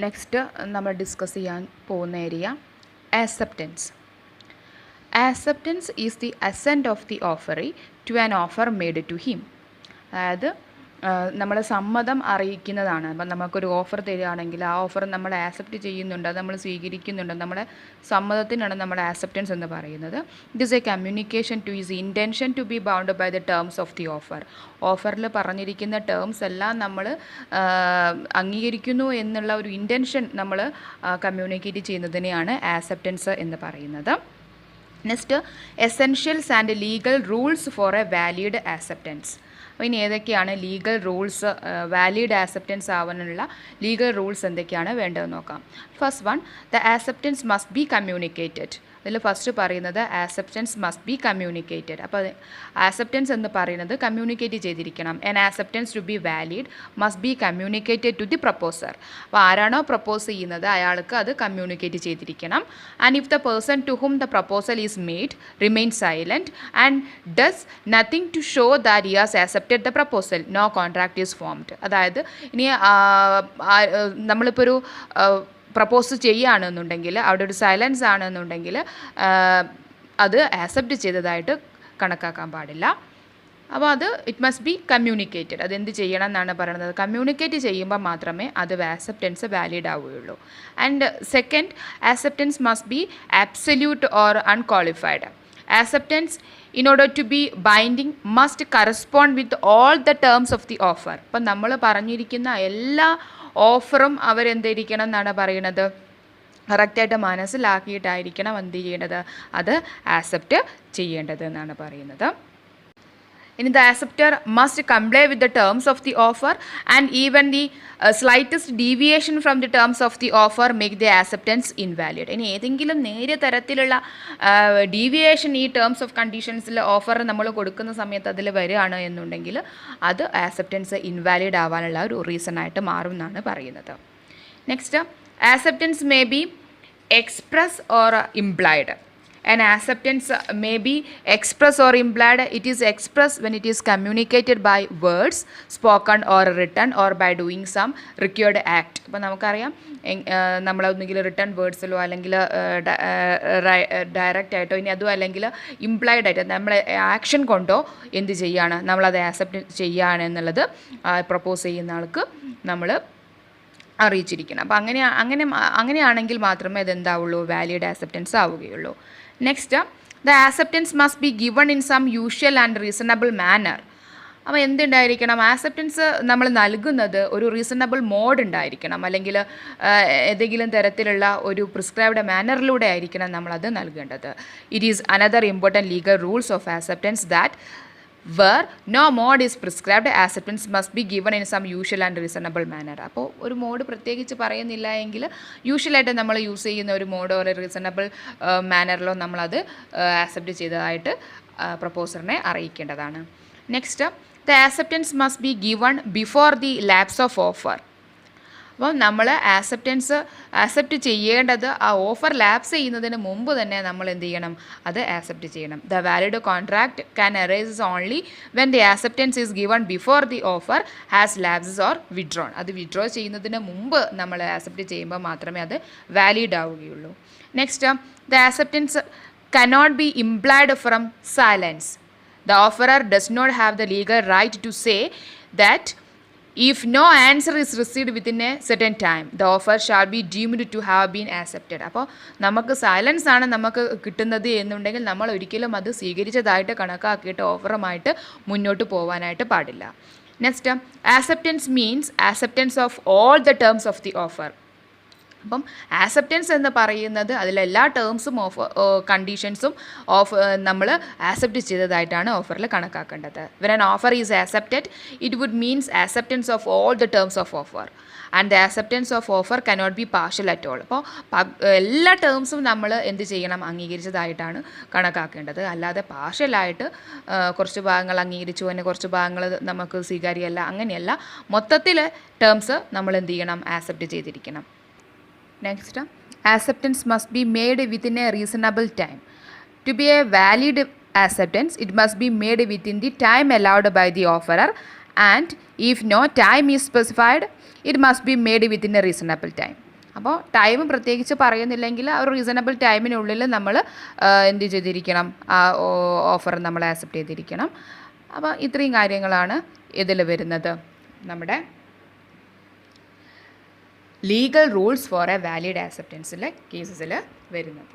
Next നമ്മൾ discuss ചെയ്യാൻ പോകുന്ന area acceptance. Acceptance is the assent of the offeree to an offer made to him. അതായത് നമ്മൾ സമ്മതം അറിയിക്കുന്നതാണ്. അപ്പം നമുക്കൊരു ഓഫർ തരികയാണെങ്കിൽ ആ ഓഫർ നമ്മൾ ആക്സെപ്റ്റ് ചെയ്യുന്നുണ്ട്, അത് നമ്മൾ സ്വീകരിക്കുന്നുണ്ട്, നമ്മുടെ സമ്മതത്തിനാണ് നമ്മുടെ ആക്സെപ്റ്റൻസ് എന്ന് പറയുന്നത്. It is a communication to is intention to be bound by the terms of the offer. ഓഫറിൽ പറഞ്ഞിരിക്കുന്ന ടേംസ് എല്ലാം നമ്മൾ അംഗീകരിക്കുന്നു എന്നുള്ള ഒരു ഇൻറ്റൻഷൻ നമ്മൾ കമ്മ്യൂണിക്കേറ്റ് ചെയ്യുന്നതിനെയാണ് ആക്സെപ്റ്റൻസ് എന്ന് പറയുന്നത്. Next, essentials and legal rules for a valid acceptance. അപ്പോൾ ഇനി ഏതൊക്കെയാണ് ലീഗൽ റൂൾസ്, വാലിഡ് ആക്സെപ്റ്റൻസ് ആവാനുള്ള ലീഗൽ റൂൾസ് എന്തൊക്കെയാണ് വേണ്ടതെന്ന് നോക്കാം. First one, the acceptance must be communicated. അതിൽ ഫസ്റ്റ് പറയുന്നത് ആക്സെപ്റ്റൻസ് മസ്റ്റ് ബി കമ്മ്യൂണിക്കേറ്റഡ്. അപ്പോൾ ആക്സെപ്റ്റൻസ് എന്ന് പറയുന്നത് കമ്മ്യൂണിക്കേറ്റ് ചെയ്തിരിക്കണം. An acceptance to be valid must be communicated to the proposer. അപ്പോൾ ആരാണോ പ്രപ്പോസ് ചെയ്യുന്നത് അയാൾക്ക് അത് കമ്മ്യൂണിക്കേറ്റ് ചെയ്തിരിക്കണം. And if the person to hmm the proposal is made remain silent and does nothing to show that he has accepted the proposal, no contract is formed. അതായത് ഇനി നമ്മളിപ്പോൾ ഒരു പ്രപ്പോസ് ചെയ്യുകയാണെന്നുണ്ടെങ്കിൽ അവിടെ ഒരു സൈലൻസ് ആണെന്നുണ്ടെങ്കിൽ അത് ആക്സെപ്റ്റ് ചെയ്തതായിട്ട് കണക്കാക്കാൻ പാടില്ല. അപ്പോൾ അത് ഇറ്റ് മസ്റ്റ് ബി കമ്മ്യൂണിക്കേറ്റഡ്. അതെന്ത് ചെയ്യണം എന്നാണ് പറയുന്നത്, കമ്മ്യൂണിക്കേറ്റ് ചെയ്യുമ്പോൾ മാത്രമേ അത് ആക്സെപ്റ്റൻസ് വാലിഡ് ആവുകയുള്ളൂ. And second, acceptance must B absolute or unqualified. Acceptance in order to be binding must correspond with all the terms of the offer. അപ്പം നമ്മൾ പറഞ്ഞിരിക്കുന്ന എല്ലാ ഓഫറും അവരെന്തിരിക്കണം എന്നാണ് പറയുന്നത്, കറക്റ്റായിട്ട് മനസ്സിലാക്കിയിട്ടായിരിക്കണം എന്ത് ചെയ്യേണ്ടത്, അത് ആക്സെപ്റ്റ് ചെയ്യേണ്ടത് എന്നാണ് പറയുന്നത്. ഇനി the acceptor must comply with the terms of the offer and even the slightest deviation from the terms of the offer make the acceptance invalid. ഇനി ഏതെങ്കിലും നേരിയ തരത്തിലുള്ള ഡീവിയേഷൻ ഈ ടേംസ് ഓഫ് കണ്ടീഷൻസിൽ ഓഫർ നമ്മൾ കൊടുക്കുന്ന സമയത്ത് അതിൽ വരികയാണ് എന്നുണ്ടെങ്കിൽ അത് ആക്സെപ്റ്റൻസ് ഇൻവാലിഡ് ആവാനുള്ള ഒരു റീസണായിട്ട് മാറും എന്നാണ് പറയുന്നത്. Next, acceptance may be express or implied. An acceptance may be express or implied. It is expressed when it is communicated by words spoken or written or by doing some required act. അപ്പോൾ നമുക്കറിയാം നമ്മളൊന്നെങ്കിൽ return വേർഡ്സിലോ അല്ലെങ്കിൽ direct ആയിട്ടോ, ഇനി അതും അല്ലെങ്കിൽ implied ആയിട്ട് നമ്മൾ action കൊണ്ടോ എന്ത് ചെയ്യുകയാണ്, നമ്മളത് ആക്സെപ്റ്റ് ചെയ്യുകയാണ് എന്നുള്ളത് പ്രപ്പോസ് ചെയ്യുന്ന ആൾക്ക് നമ്മൾ അറിയിച്ചിരിക്കണം. അപ്പോൾ അങ്ങനെയാണെങ്കിൽ മാത്രമേ അതെന്താവുള്ളൂ, വാലിഡ് ആക്സെപ്റ്റൻസ് ആവുകയുള്ളൂ. Next, the acceptance must be given in some usual and reasonable manner. അപ്പോൾ എന്തുണ്ടായിരിക്കണം, ആക്സെപ്റ്റൻസ് നമ്മൾ നൽകുന്നത് ഒരു റീസണബിൾ മോഡ് ഉണ്ടായിരിക്കണം, അല്ലെങ്കിൽ ഏതെങ്കിലും തരത്തിലുള്ള ഒരു പ്രിസ്ക്രൈബ്ഡ് മാനറിലൂടെ ആയിരിക്കണം നമ്മളത് നൽകേണ്ടത്. It is another important legal rules of acceptance that where no mode is prescribed, acceptance must be given in some usual and reasonable manner. അപ്പോൾ ഒരു മോഡ് പ്രത്യേകിച്ച് പറയുന്നില്ല എങ്കിൽ യൂഷ്വലായിട്ട് നമ്മൾ യൂസ് ചെയ്യുന്ന ഒരു മോഡോ ഒരു റീസണബിൾ മാനറിലോ നമ്മളത് ആക്സെപ്റ്റ് ചെയ്തതായിട്ട് പ്രപ്പോസറിനെ അറിയിക്കേണ്ടതാണ്. Next, the acceptance must be given before the lapse of offer. അപ്പം നമ്മൾ ആക്സെപ്റ്റ് ചെയ്യേണ്ടത് ആ ഓഫർ ലാപ്സ് ചെയ്യുന്നതിന് മുമ്പ് തന്നെ നമ്മൾ എന്ത് ചെയ്യണം, അത് ആക്സെപ്റ്റ് ചെയ്യണം. The valid contract can arise only when the acceptance is given before the offer has lapses or withdrawn. അത് വിഡ്രോ ചെയ്യുന്നതിന് മുമ്പ് നമ്മൾ ആക്സെപ്റ്റ് ചെയ്യുമ്പോൾ മാത്രമേ അത് വാലിഡ് ആവുകയുള്ളൂ. Next, the acceptance cannot be implied from silence. The offerer does not have the legal right to say that if no answer is received within a certain time, the offer shall be deemed to have been accepted. അപ്പോൾ നമുക്ക് silence ആണ് നമുക്ക് കിട്ടുന്നത് എന്നുണ്ടെങ്കിൽ നമ്മൾ ഒരിക്കലും അത് സ്വീകരിച്ചതായിട്ട് കണക്കാക്കിയിട്ട് ഓഫറുമായിട്ട് മുന്നോട്ട് പോകാനായിട്ട് പാടില്ല. Next, acceptance means acceptance of all the terms of the offer. അപ്പം ആക്സെപ്റ്റൻസ് എന്ന് പറയുന്നത് അതിലെല്ലാ ടേംസും കണ്ടീഷൻസും നമ്മൾ ആക്സെപ്റ്റ് ചെയ്തതായിട്ടാണ് ഓഫറിൽ കണക്കാക്കേണ്ടത്. When an offer is accepted it would means acceptance of all the terms of offer and the acceptance of offer cannot be partial at all. അപ്പോൾ എല്ലാ ടേംസും നമ്മൾ എന്ത് ചെയ്യണം, അംഗീകരിച്ചതായിട്ടാണ് കണക്കാക്കേണ്ടത്. അല്ലാതെ പാർഷ്യലായിട്ട് കുറച്ച് ഭാഗങ്ങൾ അംഗീകരിച്ചു തന്നെ കുറച്ച് ഭാഗങ്ങൾ നമുക്ക് സ്വീകാര്യമല്ല, അങ്ങനെയല്ല. മൊത്തത്തിൽ ടേംസ് നമ്മൾ എന്ത് ചെയ്യണം, ആക്സെപ്റ്റ് ചെയ്തിരിക്കണം. Next, acceptance must be made within a reasonable time. To be a valid acceptance, it must be made within the time allowed by the offerer and if no time is specified it must be made within a reasonable time. അപ്പോൾ time പ്രത്യേകിച്ച് പറയുന്നില്ലെങ്കിൽ ആ ഒരു reasonable ടൈമിനുള്ളിൽ നമ്മൾ എന്ത് ചെയ്തിരിക്കണം, ആ offer നമ്മൾ ആക്സെപ്റ്റ് ചെയ്തിരിക്കണം. അപ്പോൾ ഇത്രയും കാര്യങ്ങളാണ് ഇതിൽ വരുന്നത്, നമ്മുടെ legal rules for a valid ആക്സെപ്റ്റൻസിലെ കേസസിൽ വരുന്നത്.